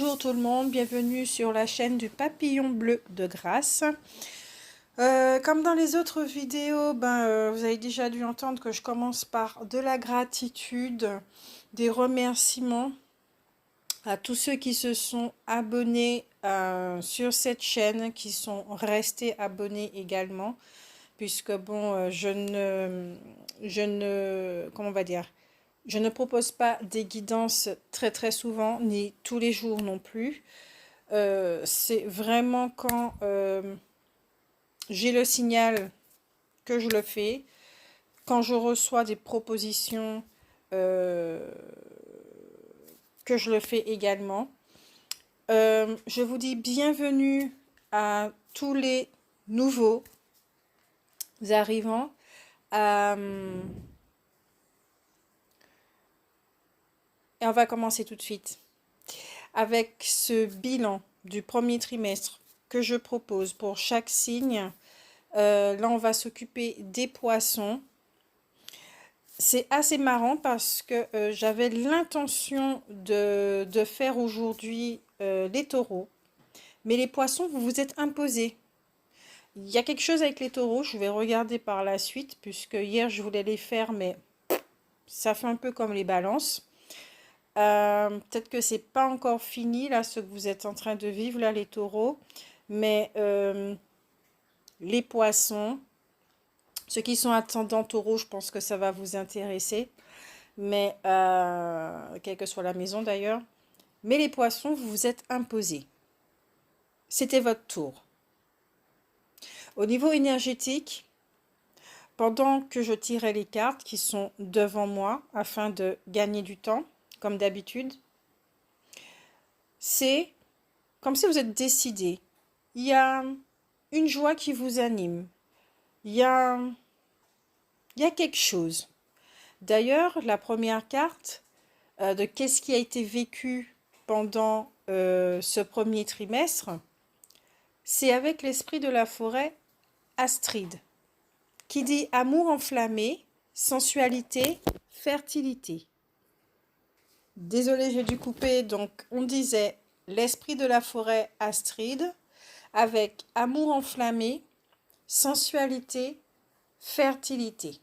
Bonjour tout le monde, bienvenue sur la chaîne du papillon bleu de grâce. Comme dans les autres vidéos, vous avez déjà dû entendre que je commence par de la gratitude, des remerciements à tous ceux qui se sont abonnés sur cette chaîne, qui sont restés abonnés également, puisque bon, comment on va dire, je ne propose pas des guidances très souvent, ni tous les jours non plus. C'est vraiment quand j'ai le signal que je le fais, quand je reçois des propositions que je le fais également. Je vous dis bienvenue à tous les nouveaux arrivants. Et on va commencer tout de suite avec ce bilan du premier trimestre que je propose pour chaque signe. Là, on va s'occuper des poissons. C'est assez marrant parce que j'avais l'intention de faire aujourd'hui les taureaux. Mais les poissons, vous vous êtes imposés. Il y a quelque chose avec les taureaux, je vais regarder par la suite, puisque hier je voulais les faire, mais ça fait un peu comme les balances. Peut-être que c'est pas encore fini, là, ce que vous êtes en train de vivre, là, les taureaux. Mais les poissons, ceux qui sont ascendants taureaux, je pense que ça va vous intéresser. Mais, quelle que soit la maison d'ailleurs. Mais les poissons, vous vous êtes imposés. C'était votre tour. Au niveau énergétique, pendant que je tirais les cartes qui sont devant moi, afin de gagner du temps, comme d'habitude, c'est comme si vous êtes décidé. Il y a une joie qui vous anime. Il y a quelque chose. D'ailleurs, la première carte de qu'est-ce qui a été vécu pendant ce premier trimestre, c'est avec l'esprit de la forêt Astrid, qui dit amour enflammé, sensualité, fertilité. Désolée, j'ai dû couper. Donc, on disait l'esprit de la forêt Astrid avec amour enflammé, sensualité, fertilité.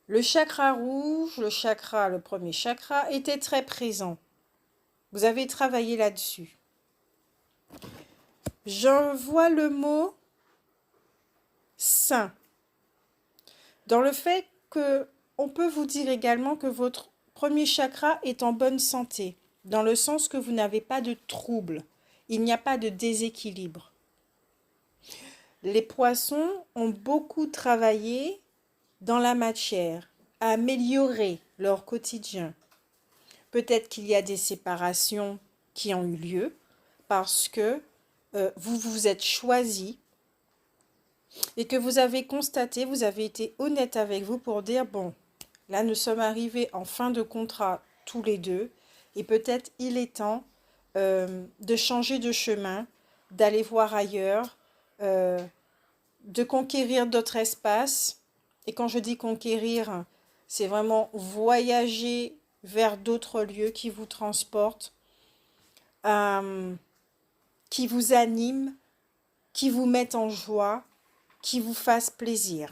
Le chakra rouge, le premier chakra, était très présent. Vous avez travaillé là-dessus. J'en vois le mot sain. Dans le fait que on peut vous dire également que votre premier chakra est en bonne santé, dans le sens que vous n'avez pas de troubles, il n'y a pas de déséquilibre. Les poissons ont beaucoup travaillé dans la matière, à améliorer leur quotidien. Peut-être qu'il y a des séparations qui ont eu lieu parce que vous vous êtes choisi et que vous avez constaté, vous avez été honnête avec vous pour dire, bon, là nous sommes arrivés en fin de contrat tous les deux et peut-être il est temps de changer de chemin, d'aller voir ailleurs, de conquérir d'autres espaces. Et quand je dis conquérir, c'est vraiment voyager vers d'autres lieux qui vous transportent, qui vous animent, qui vous mettent en joie, qui vous fassent plaisir.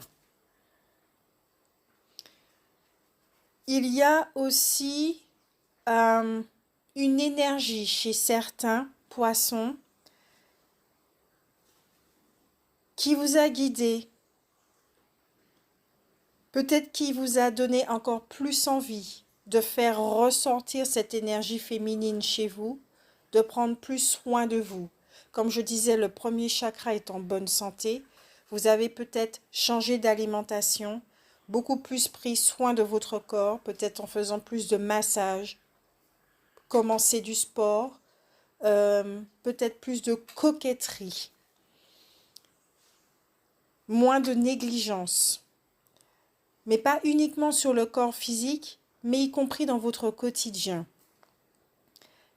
Il y a aussi une énergie chez certains poissons qui vous a guidé, peut-être qui vous a donné encore plus envie de faire ressortir cette énergie féminine chez vous, de prendre plus soin de vous. Comme je disais, le premier chakra est en bonne santé. Vous avez peut-être changé d'alimentation, beaucoup plus pris soin de votre corps, peut-être en faisant plus de massage, commencer du sport, peut-être plus de coquetterie, moins de négligence. Mais pas uniquement sur le corps physique, mais y compris dans votre quotidien.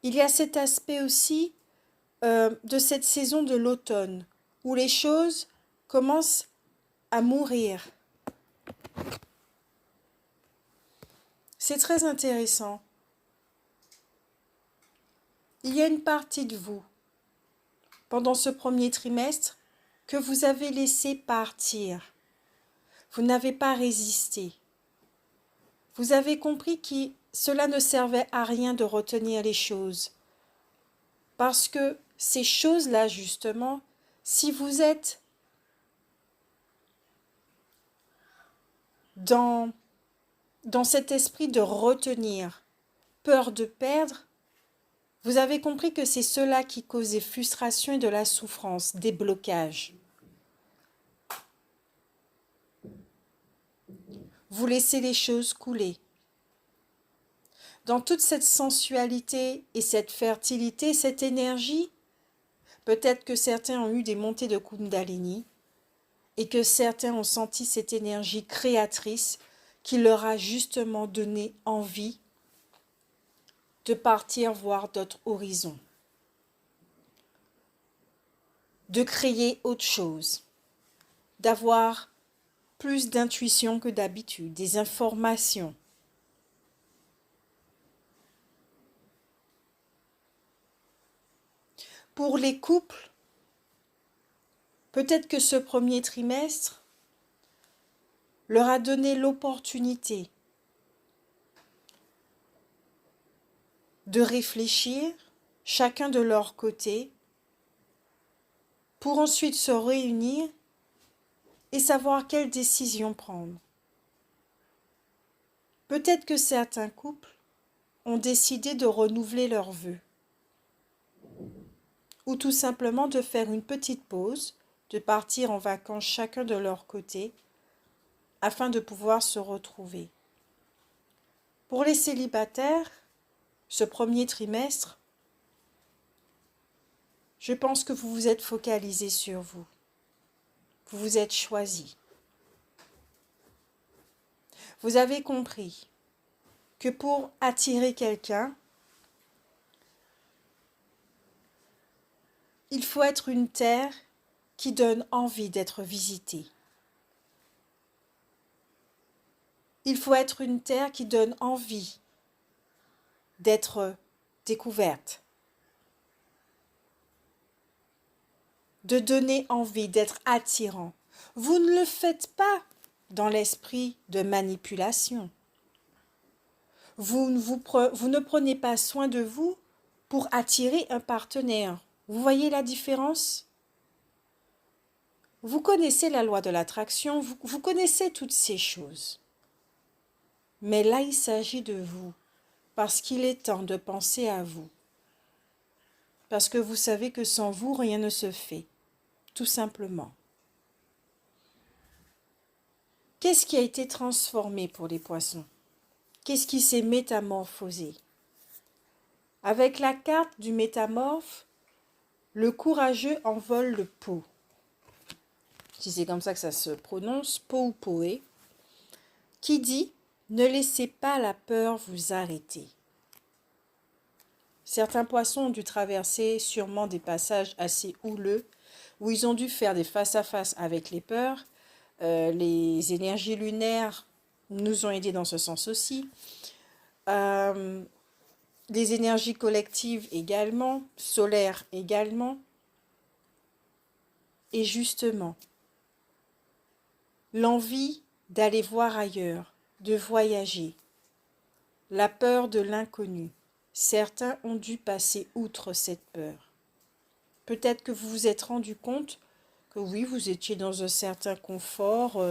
Il y a cet aspect aussi de cette saison de l'automne, où les choses commencent à mourir. C'est très intéressant. Il y a une partie de vous, pendant ce premier trimestre, que vous avez laissé partir. Vous n'avez pas résisté. Vous avez compris que cela ne servait à rien de retenir les choses. Parce que ces choses-là, justement, si vous êtes dans cet esprit de retenir, peur de perdre, vous avez compris que c'est cela qui cause des frustrations et de la souffrance, des blocages. Vous laissez les choses couler. Dans toute cette sensualité et cette fertilité, cette énergie, peut-être que certains ont eu des montées de Kundalini et que certains ont senti cette énergie créatrice qui leur a justement donné envie de partir voir d'autres horizons, de créer autre chose, d'avoir plus d'intuition que d'habitude, des informations. Pour les couples, peut-être que ce premier trimestre leur a donné l'opportunité de réfléchir, chacun de leur côté, pour ensuite se réunir et savoir quelle décision prendre. Peut-être que certains couples ont décidé de renouveler leurs vœux, ou tout simplement de faire une petite pause, de partir en vacances chacun de leur côté, afin de pouvoir se retrouver. Pour les célibataires, ce premier trimestre, je pense que vous vous êtes focalisés sur vous. Vous vous êtes choisis. Vous avez compris que pour attirer quelqu'un, il faut être une terre qui donne envie d'être visitée. Il faut être une terre qui donne envie d'être découverte, de donner envie d'être attirant. Vous ne le faites pas dans l'esprit de manipulation. Vous ne prenez pas soin de vous pour attirer un partenaire. Vous voyez la différence? Vous connaissez la loi de l'attraction, vous connaissez toutes ces choses. Mais là, il s'agit de vous, parce qu'il est temps de penser à vous. Parce que vous savez que sans vous, rien ne se fait, tout simplement. Qu'est-ce qui a été transformé pour les poissons? Qu'est-ce qui s'est métamorphosé? Avec la carte du métamorphe, le courageux envole le pot. Si c'est comme ça que ça se prononce, pot ou poé, qui dit « Ne laissez pas la peur vous arrêter ». Certains poissons ont dû traverser sûrement des passages assez houleux, où ils ont dû faire des face-à-face avec les peurs. Les énergies lunaires nous ont aidés dans ce sens aussi. Les énergies collectives également, solaires également. Et justement, l'envie d'aller voir ailleurs, de voyager, la peur de l'inconnu. Certains ont dû passer outre cette peur. Peut-être que vous vous êtes rendu compte que oui, vous étiez dans un certain confort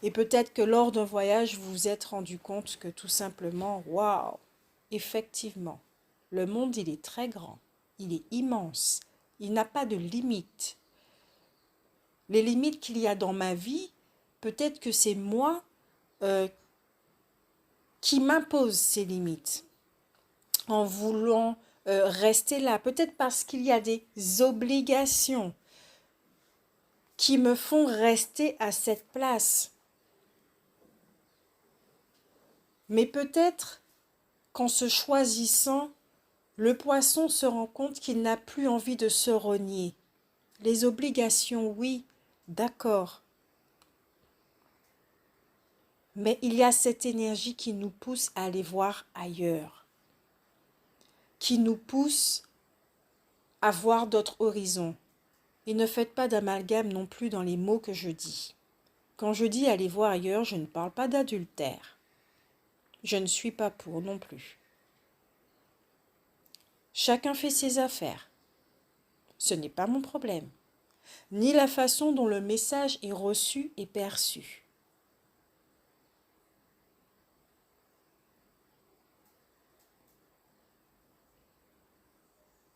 et peut-être que lors d'un voyage, vous vous êtes rendu compte que tout simplement, waouh, effectivement, le monde, il est très grand, il est immense, il n'a pas de limites. Les limites qu'il y a dans ma vie, peut-être que c'est moi qui m'impose ces limites en voulant rester là. Peut-être parce qu'il y a des obligations qui me font rester à cette place. Mais peut-être qu'en se choisissant, le poisson se rend compte qu'il n'a plus envie de se renier. Les obligations, oui, d'accord. Mais il y a cette énergie qui nous pousse à aller voir ailleurs. qui nous pousse à voir d'autres horizons. Et ne faites pas d'amalgame non plus dans les mots que je dis. Quand je dis aller voir ailleurs, je ne parle pas d'adultère. Je ne suis pas pour non plus. Chacun fait ses affaires. Ce n'est pas mon problème, ni la façon dont le message est reçu et perçu.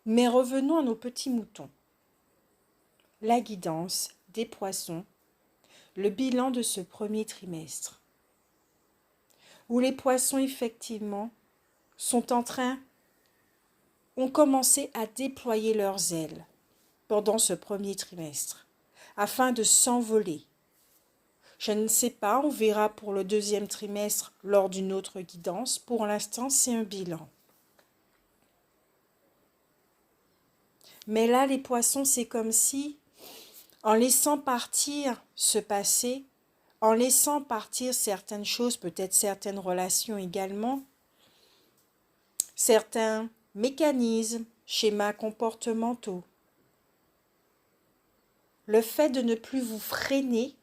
Mais revenons à nos petits moutons. La guidance des poissons, le bilan de ce premier trimestre, où les poissons effectivement ont commencé à déployer leurs ailes pendant ce premier trimestre, afin de s'envoler. Je ne sais pas, on verra pour le deuxième trimestre lors d'une autre guidance. Pour l'instant, c'est un bilan. Mais là, les poissons, c'est comme si, en laissant partir ce passé, en laissant partir certaines choses, peut-être certaines relations également, certains mécanismes, schémas comportementaux, le fait de ne plus vous freiner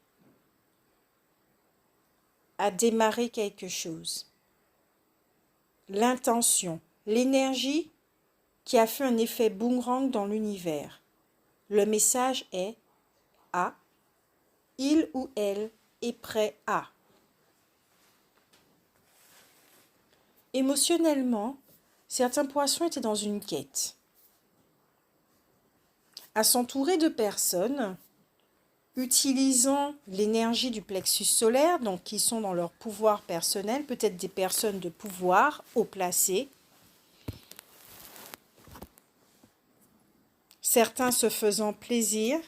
à démarrer quelque chose, l'intention, l'énergie qui a fait un effet boomerang dans l'univers. Le message est à, il ou elle est prêt à. Émotionnellement, certains poissons étaient dans une quête, à s'entourer de personnes utilisant l'énergie du plexus solaire, donc qui sont dans leur pouvoir personnel, peut-être des personnes de pouvoir haut placées, certains se faisant plaisir,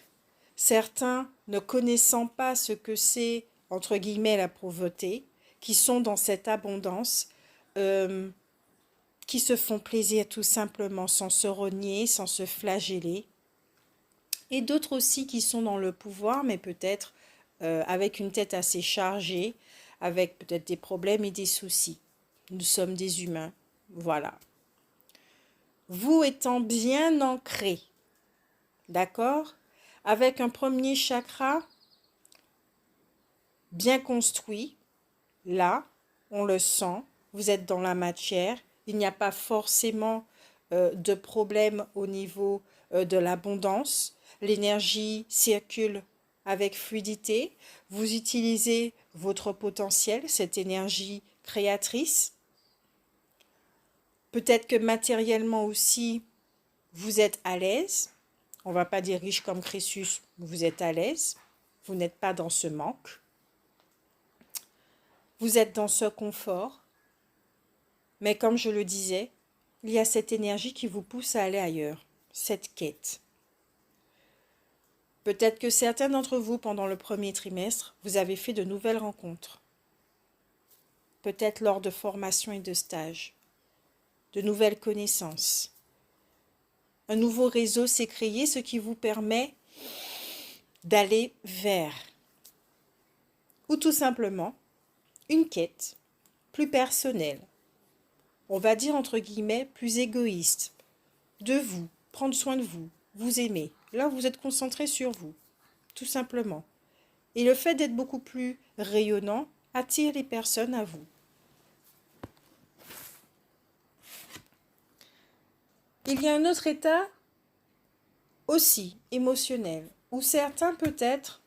certains ne connaissant pas ce que c'est, entre guillemets, la pauvreté, qui sont dans cette abondance, qui se font plaisir tout simplement sans se renier, sans se flageller. Et d'autres aussi qui sont dans le pouvoir, mais peut-être avec une tête assez chargée, avec peut-être des problèmes et des soucis. Nous sommes des humains, voilà. Vous étant bien ancré, d'accord, avec un premier chakra bien construit, là, on le sent, vous êtes dans la matière, il n'y a pas forcément de problème au niveau de l'abondance, l'énergie circule avec fluidité, vous utilisez votre potentiel, cette énergie créatrice. Peut-être que matériellement aussi, vous êtes à l'aise. On ne va pas dire riche comme Crésus, vous êtes à l'aise. Vous n'êtes pas dans ce manque. Vous êtes dans ce confort. Mais comme je le disais, il y a cette énergie qui vous pousse à aller ailleurs, cette quête. Peut-être que certains d'entre vous, pendant le premier trimestre, vous avez fait de nouvelles rencontres. Peut-être lors de formations et de stages, de nouvelles connaissances. Un nouveau réseau s'est créé, ce qui vous permet d'aller vers, ou tout simplement, une quête plus personnelle, on va dire entre guillemets plus égoïste, de vous, prendre soin de vous, vous aimer. Là, vous êtes concentré sur vous, tout simplement. Et le fait d'être beaucoup plus rayonnant attire les personnes à vous. Il y a un autre état aussi émotionnel, où certains peut-être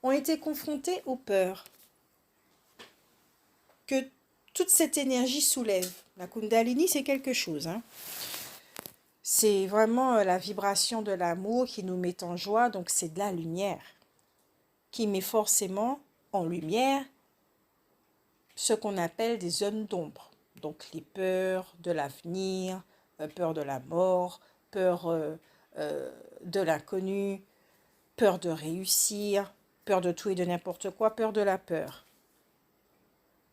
ont été confrontés aux peurs que toute cette énergie soulève. La Kundalini, c'est quelque chose, hein. C'est vraiment la vibration de l'amour qui nous met en joie, donc c'est de la lumière qui met forcément en lumière ce qu'on appelle des zones d'ombre. Donc les peurs de l'avenir, peur de la mort, peur de l'inconnu, peur de réussir, peur de tout et de n'importe quoi, peur de la peur.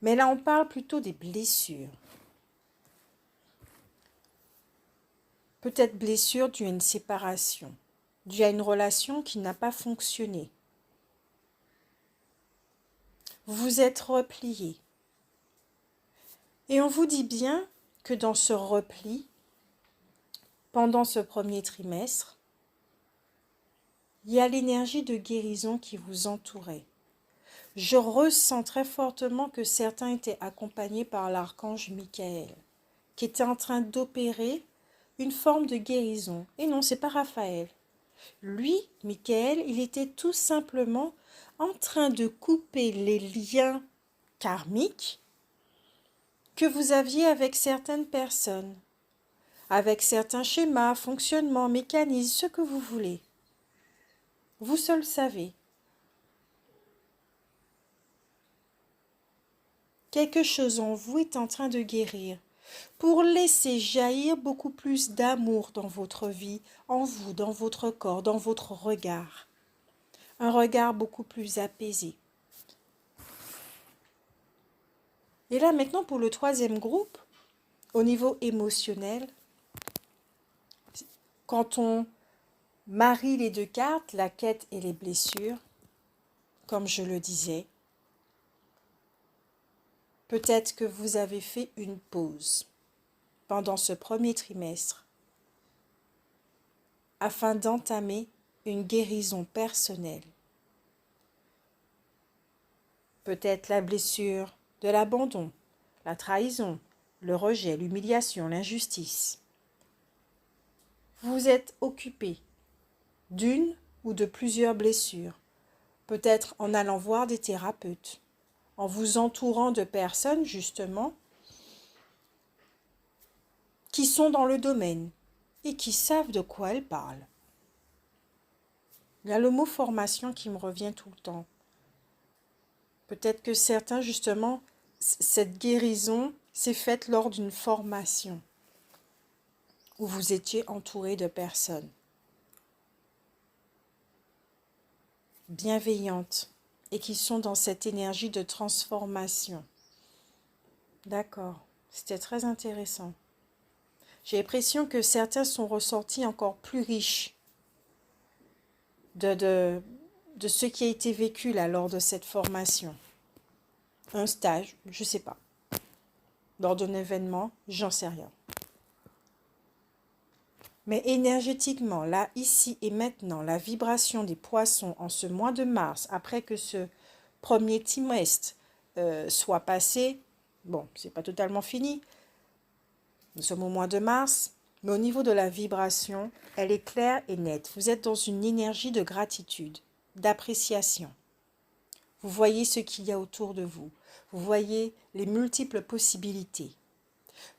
Mais là, on parle plutôt des blessures. Peut-être blessure due à une séparation, due à une relation qui n'a pas fonctionné. Vous vous êtes replié. Et on vous dit bien que dans ce repli, pendant ce premier trimestre, il y a l'énergie de guérison qui vous entourait. Je ressens très fortement que certains étaient accompagnés par l'archange Michael, qui était en train d'opérer une forme de guérison. Et non, c'est pas Raphaël. Lui, Michael, il était tout simplement en train de couper les liens karmiques que vous aviez avec certaines personnes, avec certains schémas, fonctionnements, mécanismes, ce que vous voulez. Vous seul savez. Quelque chose en vous est en train de guérir pour laisser jaillir beaucoup plus d'amour dans votre vie, en vous, dans votre corps, dans votre regard. Un regard beaucoup plus apaisé. Et là maintenant pour le troisième groupe, au niveau émotionnel, quand on marie les deux cartes, la quête et les blessures, comme je le disais, peut-être que vous avez fait une pause pendant ce premier trimestre afin d'entamer une guérison personnelle. Peut-être la blessure de l'abandon, la trahison, le rejet, l'humiliation, l'injustice. Vous êtes occupé d'une ou de plusieurs blessures, peut-être en allant voir des thérapeutes, en vous entourant de personnes justement qui sont dans le domaine et qui savent de quoi elles parlent. Il y a le mot formation qui me revient tout le temps. Peut-être que certains, justement, cette guérison s'est faite lors d'une formation où vous étiez entouré de personnes bienveillantes et qui sont dans cette énergie de transformation. D'accord, c'était très intéressant. J'ai l'impression que certains sont ressortis encore plus riches de ce qui a été vécu là lors de cette formation. Un stage, je ne sais pas. Lors d'un événement, j'en sais rien. Mais énergétiquement, là, ici et maintenant, la vibration des poissons en ce mois de mars, après que ce premier trimestre soit passé, bon, c'est pas totalement fini, nous sommes au mois de mars, mais au niveau de la vibration, elle est claire et nette. Vous êtes dans une énergie de gratitude, d'appréciation. Vous voyez ce qu'il y a autour de vous. Vous voyez les multiples possibilités.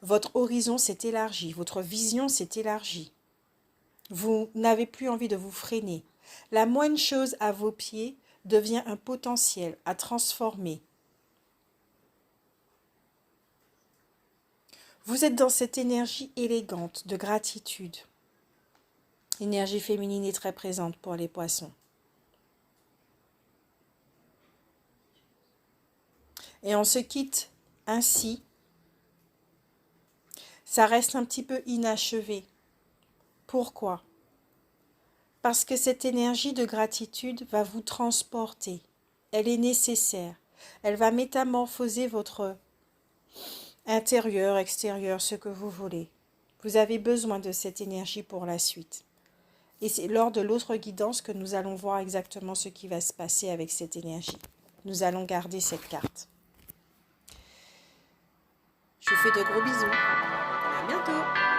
Votre horizon s'est élargi, votre vision s'est élargie. Vous n'avez plus envie de vous freiner. La moindre chose à vos pieds devient un potentiel à transformer. Vous êtes dans cette énergie élégante de gratitude. L'énergie féminine est très présente pour les poissons. Et on se quitte ainsi. Ça reste un petit peu inachevé. Pourquoi? Parce que cette énergie de gratitude va vous transporter. Elle est nécessaire. Elle va métamorphoser votre intérieur, extérieur, ce que vous voulez. Vous avez besoin de cette énergie pour la suite. Et c'est lors de l'autre guidance que nous allons voir exactement ce qui va se passer avec cette énergie. Nous allons garder cette carte. Je vous fais de gros bisous. À bientôt.